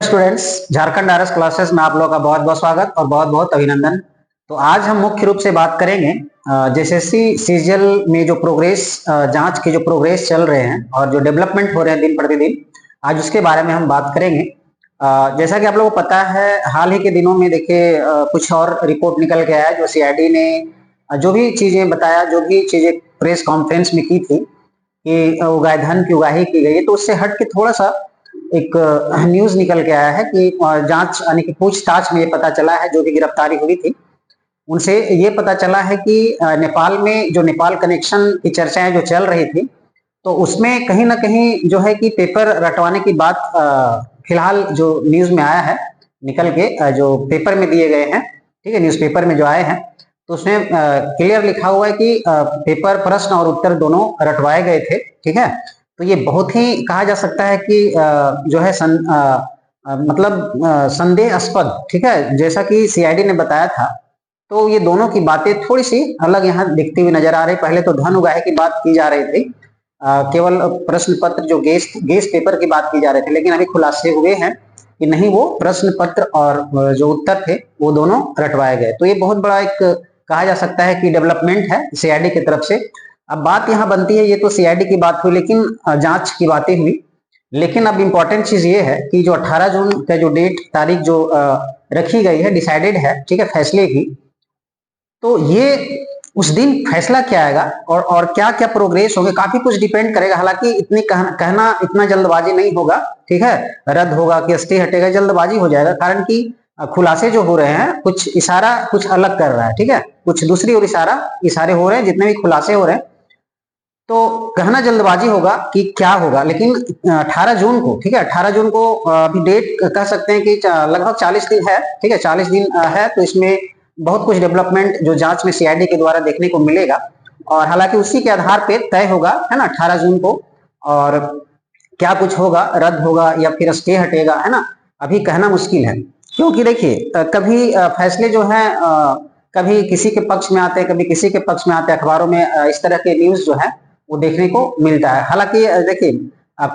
Students, Jharkhand RS classes में आप लोगों का बहुत बहुत स्वागत और बहुत बहुत अभिनंदन। तो आज हम मुख्य रूप से बात करेंगे जेएसएससी सीजीएल में जो प्रोग्रेस जांच के जो प्रोग्रेस चल रहे हैं और जो डेवलपमेंट हो रहे हैं दिन प्रतिदिन, आज उसके बारे में हम बात करेंगे। जैसा कि आप लोगों को पता है, हाल ही के दिनों में देखिए कुछ और रिपोर्ट निकल के आया जो सीआईडी ने जो भी चीजें बताया, जो भी चीजें प्रेस कॉन्फ्रेंस में की थी कि उगाए धन की उगाही की गई है, तो उससे हट के थोड़ा सा एक न्यूज निकल के आया है कि जांच यानी कि पूछताछ में ये पता चला है, जो भी गिरफ्तारी हुई थी उनसे ये पता चला है कि नेपाल में जो नेपाल कनेक्शन की चर्चाएं जो चल रही थी, तो उसमें कहीं ना कहीं जो है कि पेपर रटवाने की बात फिलहाल जो न्यूज में आया है निकल के, जो पेपर में दिए गए हैं, ठीक है, न्यूज़पेपर में जो आए हैं, तो उसमें क्लियर लिखा हुआ है कि पेपर प्रश्न और उत्तर दोनों रटवाए गए थे। ठीक है, तो ये बहुत ही कहा जा सकता है कि जो है मतलब संदेहास्पद, ठीक है, जैसा कि सीआईडी ने बताया था। तो ये दोनों की बातें थोड़ी सी अलग यहाँ दिखती हुई नजर आ रही। पहले तो धन उगाही की बात की जा रही थी, केवल प्रश्न पत्र जो गेस्ट पेपर की बात की जा रही थी, लेकिन अभी खुलासे हुए हैं कि नहीं, वो प्रश्न पत्र और जो उत्तर थे वो दोनों रटवाए गए। तो ये बहुत बड़ा एक कहा जा सकता है कि डेवलपमेंट है सीआईडी की तरफ से। अब बात यहाँ बनती है, ये तो सीआईडी की बात हुई, लेकिन जांच की बातें हुई, लेकिन अब इम्पोर्टेंट चीज ये है कि जो 18 जून का जो तारीख जो रखी गई है, डिसाइडेड है, ठीक है, फैसले की, तो ये उस दिन फैसला क्या आएगा और क्या क्या प्रोग्रेस होंगे, काफी कुछ डिपेंड करेगा। हालांकि इतनी कहना इतना जल्दबाजी नहीं होगा, ठीक है, रद्द होगा कि स्टे हटेगा, जल्दबाजी हो जाएगा, कारण कि खुलासे जो हो रहे हैं, कुछ इशारा कुछ अलग कर रहा है, ठीक है, कुछ दूसरी और इशारे हो रहे हैं, जितने भी खुलासे हो रहे हैं, तो कहना जल्दबाजी होगा कि क्या होगा। लेकिन 18 जून को, ठीक है, 18 जून को अभी डेट कह सकते हैं कि लगभग 40 दिन है, ठीक है, 40 दिन है, तो इसमें बहुत कुछ डेवलपमेंट जो जांच में सीआईडी के द्वारा देखने को मिलेगा, और हालांकि उसी के आधार पे तय होगा, है ना, 18 जून को, और क्या कुछ होगा, रद्द होगा या फिर स्टे हटेगा, है ना, अभी कहना मुश्किल है। क्योंकि देखिए कभी फैसले जो है कभी किसी के पक्ष में आते हैं, कभी किसी के पक्ष में आते हैं, अखबारों में इस तरह के न्यूज जो है वो देखने को मिलता है। हालांकि देखिए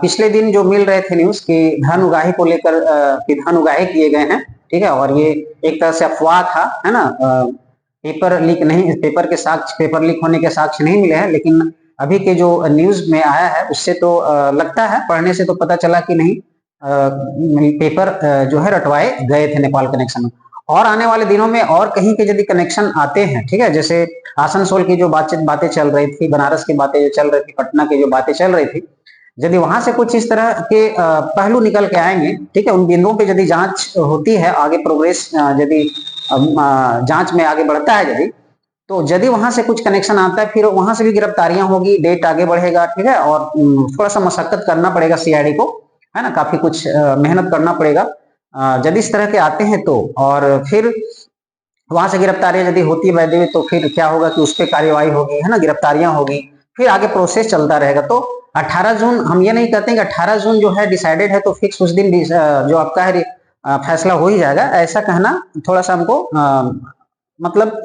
पिछले दिन जो मिल रहे थे न्यूज कि धन उगाही को लेकर कि धन उगाही किए गए हैं, ठीक है, और ये एक तरह से अफवाह था, है ना, पेपर लीक नहीं, पेपर के साक्ष्य, पेपर लीक होने के साक्ष्य नहीं मिले हैं, लेकिन अभी के जो न्यूज में आया है उससे तो लगता है, पढ़ने से तो पता चला कि नहीं, पेपर जो है रटवाए गए थे नेपाल कनेक्शन में। और आने वाले दिनों में और कहीं के यदि कनेक्शन आते हैं, ठीक है, जैसे आसनसोल की जो बातें चल रही थी, बनारस की बातें जो चल रही थी, पटना की जो बातें चल रही थी, यदि वहां से कुछ इस तरह के पहलू निकल के आएंगे, ठीक है, उन बिंदुओं पे यदि जांच होती है, आगे प्रोग्रेस यदि जांच में आगे बढ़ता है यदि, तो यदि वहां से कुछ कनेक्शन आता है, फिर वहां से भी गिरफ्तारियां होगी, डेट आगे बढ़ेगा, ठीक है, और थोड़ा सा मशक्कत करना पड़ेगा सीआईडी को, है ना, काफी कुछ मेहनत करना पड़ेगा यदि इस तरह के आते हैं तो। और फिर वहां से गिरफ्तारियां यदि होती है वैद्य, तो फिर क्या होगा कि उस पर कार्यवाही होगी, है ना, गिरफ्तारियां होगी, फिर आगे प्रोसेस चलता रहेगा। तो 18 जून हम ये नहीं कहते कि 18 जून जो है डिसाइडेड है तो फिक्स उस दिन जो आपका है फैसला हो ही जाएगा, ऐसा कहना थोड़ा सा हमको मतलब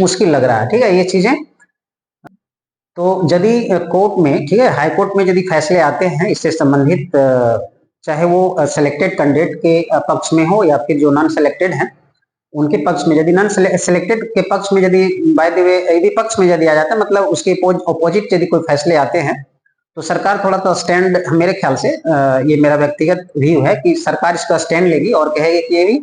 मुश्किल लग रहा है, ठीक है, ये चीजें। तो यदि कोर्ट में, ठीक है, हाई कोर्ट में यदि फैसले आते हैं इससे संबंधित, चाहे वो सिलेक्टेड कैंडिडेट के पक्ष में हो या फिर जो नॉन सिलेक्टेड हैं उनके पक्ष में, यदि नॉन सिलेक्टेड के पक्ष में यदि बाय द वे यदि पक्ष में यदि आ जाता है, मतलब उसके अपोजिट यदि कोई फैसले आते हैं, तो सरकार थोड़ा तो स्टैंड, मेरे ख्याल से ये मेरा व्यक्तिगत व्यू है कि सरकार इसका स्टैंड लेगी और कहेगी कि ये भी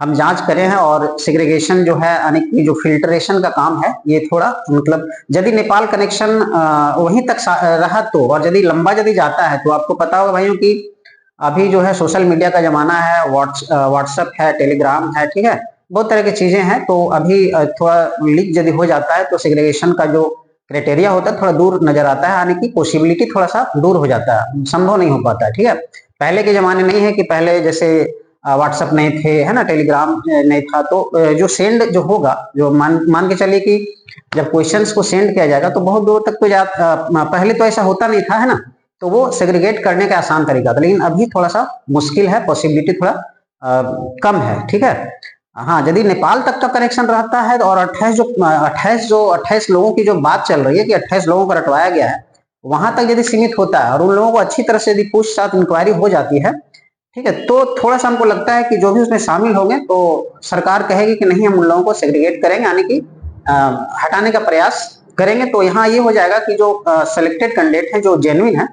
हम जांच करें हैं, और सेग्रीगेशन जो है यानी कि जो फिल्ट्रेशन का काम है, ये थोड़ा मतलब यदि नेपाल कनेक्शन वहीं तक रहा तो, और यदि लंबा यदि जाता है तो आपको पता होगा भाइयों कि अभी जो है सोशल मीडिया का जमाना है, व्हाट्सएप है, टेलीग्राम है, ठीक है, बहुत तरह की चीजें हैं। तो अभी थोड़ा लीक यदि हो जाता है तो सेग्रीगेशन का जो क्राइटेरिया होता है थोड़ा दूर नजर आता है, यानी कि पॉसिबिलिटी थोड़ा सा दूर हो जाता है, संभव नहीं हो पाता है, ठीक है। पहले के जमाने नहीं है कि पहले जैसे व्हाट्सएप नहीं थे, है ना, टेलीग्राम नहीं था, तो जो सेंड जो होगा, जो मान के चलिए कि जब क्वेश्चंस को सेंड किया जाएगा तो बहुत दूर तक तो पहले तो ऐसा होता नहीं था, है ना, तो वो सेग्रीगेट करने का आसान तरीका था, लेकिन अभी थोड़ा सा मुश्किल है, पॉसिबिलिटी थोड़ा कम है, ठीक है। हाँ, यदि नेपाल तक का कनेक्शन रहता है और 28 लोगों की जो बात चल रही है कि 28 लोगों का रटवाया गया है, वहां तक यदि सीमित होता है और उन लोगों को अच्छी तरह से यदि पूछताछ इंक्वायरी हो जाती है, ठीक है। तो थोड़ा सा हमको लगता है कि जो भी उसमें शामिल होंगे तो सरकार कहेगी कि नहीं हम उन लोगों को सेग्रीगेट करेंगे, यानी कि हटाने का प्रयास करेंगे। तो यहाँ ये हो जाएगा कि जो सिलेक्टेड कैंडिडेट हैं जो जेन्युइन है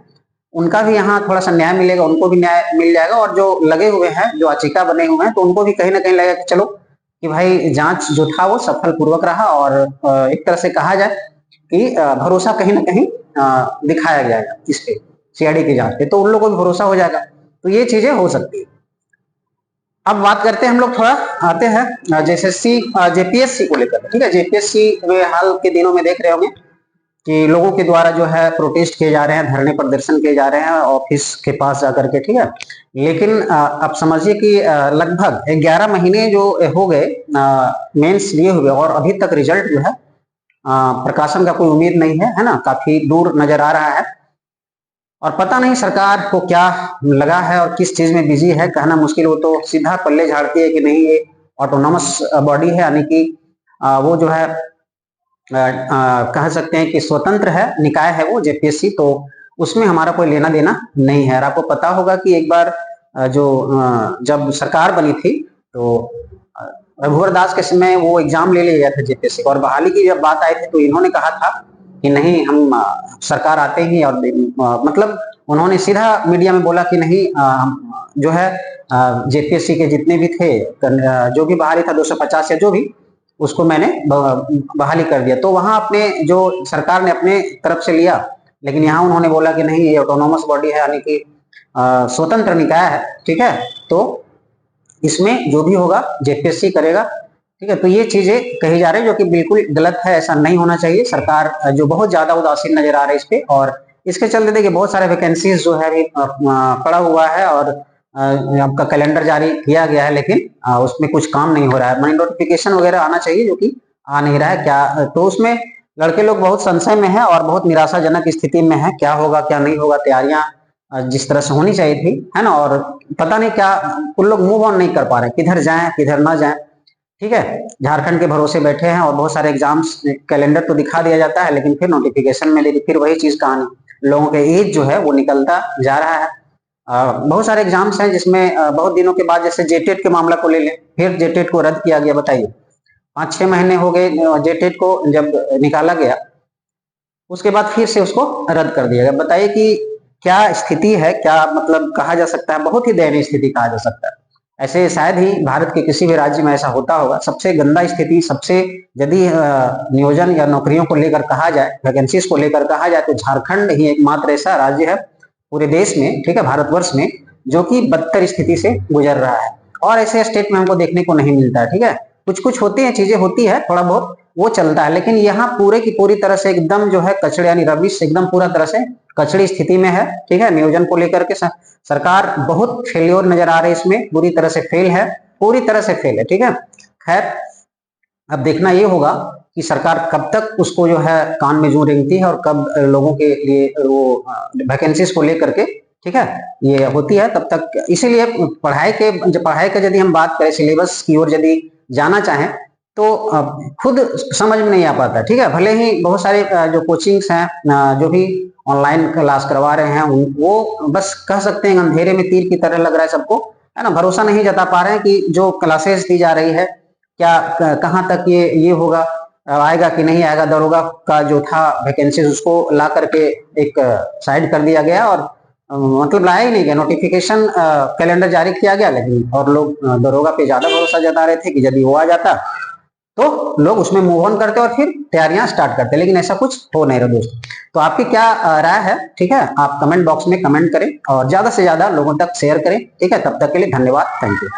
उनका भी यहाँ थोड़ा सा न्याय मिलेगा, उनको भी न्याय मिल जाएगा, और जो लगे हुए हैं जो अचिका बने हुए हैं तो उनको भी कहीं ना कहीं लगेगा कि चलो कि भाई जांच जो था वो सफल पूर्वक रहा, और एक तरह से कहा जाए कि भरोसा कहीं ना कहीं दिखाया जाएगा इस पे सीआईडी की जांच पे, तो उन लोगों को भी भरोसा हो जाएगा। तो ये चीजें हो सकती है। अब बात करते हैं हम लोग, थोड़ा आते हैं जेएसएससी जेपीएससी को लेकर। ठीक है, जेपीएससी वे हाल के दिनों में देख रहे होंगे कि लोगों के द्वारा जो है प्रोटेस्ट किए जा रहे हैं, धरने प्रदर्शन किए जा रहे हैं ऑफिस के पास जाकर के। ठीक है, लेकिन अब समझिए कि लगभग 11 महीने जो हो गए मेंस लिए हुए, और अभी तक रिजल्ट जो है प्रकाशन का कोई उम्मीद नहीं है ना, काफी दूर नजर आ रहा है। और पता नहीं सरकार को क्या लगा है और किस चीज में बिजी है, कहना मुश्किल। हो तो सीधा पल्ले झाड़ती है कि नहीं ये ऑटोनॉमस बॉडी है, यानी कि वो जो है कह सकते हैं कि स्वतंत्र है, निकाय है वो जेपीएससी, तो उसमें हमारा कोई लेना देना नहीं है। और आपको पता होगा कि एक बार जो जब सरकार बनी थी तो रघुवर दास के समय वो एग्जाम ले लिया गया था जेपीएससी, और बहाली की जब बात आई थी तो इन्होंने कहा था कि नहीं हम सरकार आते ही, और मतलब उन्होंने सीधा मीडिया में बोला कि नहीं जो है जेपीएससी के जितने भी थे जो भी बहाली था 250 या जो भी, उसको मैंने बहाली कर दिया। तो वहां अपने जो सरकार ने अपने तरफ से लिया, लेकिन यहाँ उन्होंने बोला कि नहीं ये ऑटोनॉमस बॉडी है, यानी कि स्वतंत्र निकाय है। ठीक है, तो इसमें जो भी होगा जेपीएससी करेगा। ठीक है, तो ये चीजें कही जा रही है जो कि बिल्कुल गलत है, ऐसा नहीं होना चाहिए। सरकार जो बहुत ज्यादा उदासीन नजर आ रही है इस पे, और इसके चलते देखिए बहुत सारे वैकेंसीज जो है अभी पड़ा हुआ है, और आपका कैलेंडर जारी किया गया है, लेकिन उसमें कुछ काम नहीं हो रहा है। मनी नोटिफिकेशन वगैरह आना चाहिए जो कि आ नहीं रहा है। क्या तो उसमें लड़के लोग बहुत संशय में है और बहुत निराशाजनक स्थिति में है, क्या होगा क्या नहीं होगा। तैयारियां जिस तरह से होनी चाहिए थी, है ना, और पता नहीं क्या उन लोग मूव ऑन नहीं कर पा रहे, किधर जाएं किधर ना जाएं। ठीक है, झारखंड के भरोसे बैठे हैं, और बहुत सारे एग्जाम्स कैलेंडर तो दिखा दिया जाता है, लेकिन फिर नोटिफिकेशन में देखिए फिर वही चीज कहानी, लोगों के एज जो है वो निकलता जा रहा है। बहुत सारे एग्जाम्स हैं जिसमें बहुत दिनों के बाद, जैसे जेटेट के मामला को ले लें, फिर जेटेट को रद्द किया गया। बताइए 5-6 महीने हो गए जेटेट को जब निकाला गया, उसके बाद फिर से उसको रद्द कर दिया गया। बताइए कि क्या स्थिति है, क्या मतलब कहा जा सकता है, बहुत ही दयनीय स्थिति कहा जा सकता है। ऐसे शायद ही भारत के किसी भी राज्य में ऐसा होता होगा। सबसे गंदा स्थिति, सबसे यदि नियोजन या नौकरियों को लेकर कहा जाए, वैकेंसीज को लेकर कहा जाए, तो झारखंड ही एकमात्र ऐसा राज्य है पूरे देश में, ठीक है, भारतवर्ष में, जो कि बदतर स्थिति से गुजर रहा है। और ऐसे स्टेट में हमको देखने को नहीं मिलता है। ठीक है, कुछ कुछ होती है चीजें, होती है थोड़ा बहुत वो चलता है, लेकिन यहाँ पूरे की पूरी तरह से एकदम जो है कचड़े, यानी रबिश एकदम पूरा तरह से कचड़ी स्थिति में है। ठीक है, नियोजन को लेकर के सरकार बहुत फेल्योर नजर आ रही है, इसमें पूरी तरह से फेल है, पूरी तरह से फेल है। ठीक है, खैर अब देखना ये होगा कि सरकार कब तक उसको जो है कान में जू रेंगती है, और कब लोगों के लिए वो वैकेंसीज को लेकर के, ठीक है, ये होती है तब तक। इसीलिए पढ़ाई का यदि हम बात करें, सिलेबस की ओर यदि जाना चाहें तो खुद समझ में नहीं आ पाता। ठीक है, भले ही बहुत सारे जो कोचिंग्स हैं जो भी ऑनलाइन क्लास करवा रहे हैं, वो बस कह सकते हैं अंधेरे में तीर की तरह लग रहा है सबको, है ना, भरोसा नहीं जता पा रहे हैं कि जो क्लासेस दी जा रही है क्या कहाँ तक ये होगा, आएगा कि नहीं आएगा। दरोगा का जो था वैकेंसीज उसको ला करके एक साइड कर दिया गया, और मतलब लाया ही नहीं गया। नोटिफिकेशन कैलेंडर जारी किया गया, लेकिन और लोग दरोगा पे ज्यादा भरोसा जता रहे थे कि यदि वो आ जाता तो लोग उसमें मूव ऑन करते और फिर तैयारियां स्टार्ट करते, लेकिन ऐसा कुछ हो नहीं रहा दोस्तों। तो आपकी क्या राय है, ठीक है, आप कमेंट बॉक्स में कमेंट करें और ज्यादा से ज्यादा लोगों तक शेयर करें। ठीक है, तब तक के लिए धन्यवाद, थैंक यू।